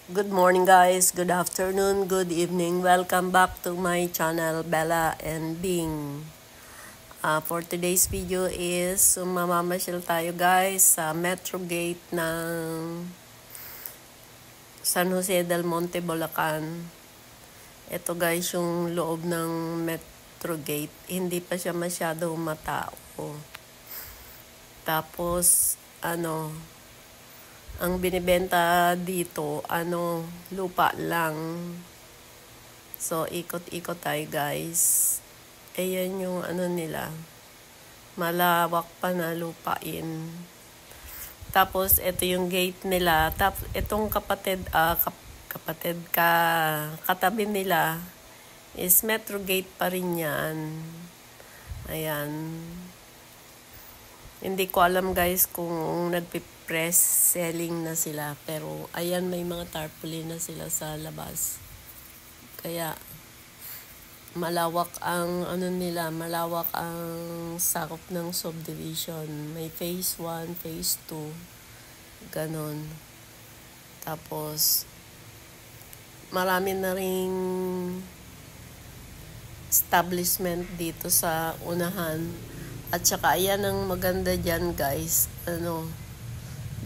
Good morning guys, good afternoon, good evening. Welcome back to my channel, Bella and Bing. For today's video is mamamasyal tayo guys sa Metro Gate ng San Jose del Monte, Bulacan. Ito guys yung loob ng Metro Gate. Hindi pa siya masyado matao. Tapos ang binibenta dito, lupa lang. So, ikot-ikot tayo guys. Ayan yung nila. Malawak pa na lupain. Tapos, ito yung gate nila. Tapos, itong katabi nila is Metro Gate pa rin yan. Ayan. Hindi ko alam guys kung nagpipress selling na sila. Pero ayan, may mga tarpaulin na sila sa labas. Kaya malawak ang malawak ang sakop ng subdivision. May phase 1, phase 2. Ganon. Tapos marami na ring establishment dito sa unahan. At saka ayan ang maganda dyan guys,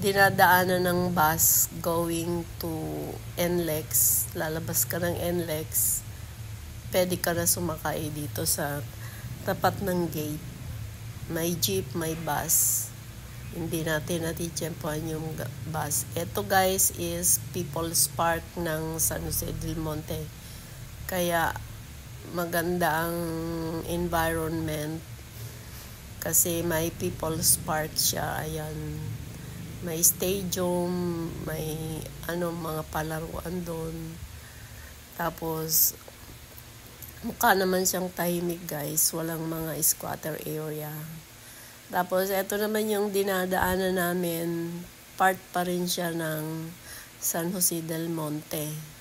dinadaanan ng bus going to NLEX. Lalabas ka ng NLEX, pwede ka na sumakay dito sa tapat ng gate. May jeep, may bus. Hindi natin natitsyempohan yung bus. Ito guys is People's Park ng San Jose del Monte. Kaya maganda ang environment. Kasi may People's Park siya. Ayan. May stadium, may mga palaruan doon. Tapos mukha naman siyang tahimik guys. Walang mga squatter area. Tapos ito naman yung dinadaanan namin. Part pa rin siya ng San Jose del Monte.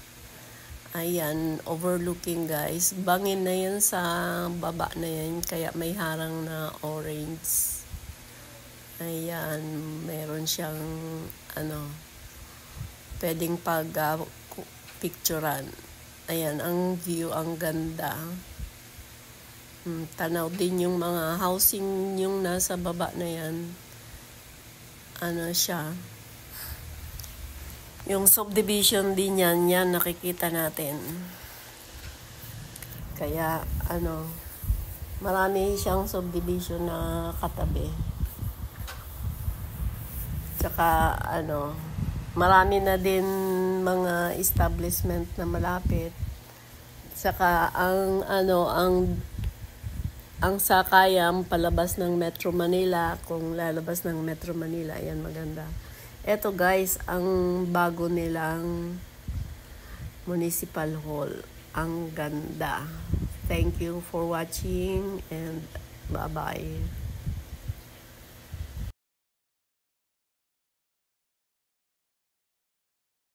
Ayan, overlooking guys. Bangin na yan sa baba na yan, kaya may harang na orange. Ayan, meron siyang pwedeng picturean. Ayan, ang view, ang ganda. Tanaw din yung mga housing yung nasa baba na yan. Siya. Yung subdivision din yan nakikita natin. Kaya, marami siyang subdivision na katabi. Tsaka, marami na din mga establishment na malapit. Tsaka, ang sakayam palabas ng Metro Manila, kung lalabas ng Metro Manila, ayan maganda. Eto guys, ang bago nilang municipal hall. Ang ganda. Thank you for watching and bye-bye.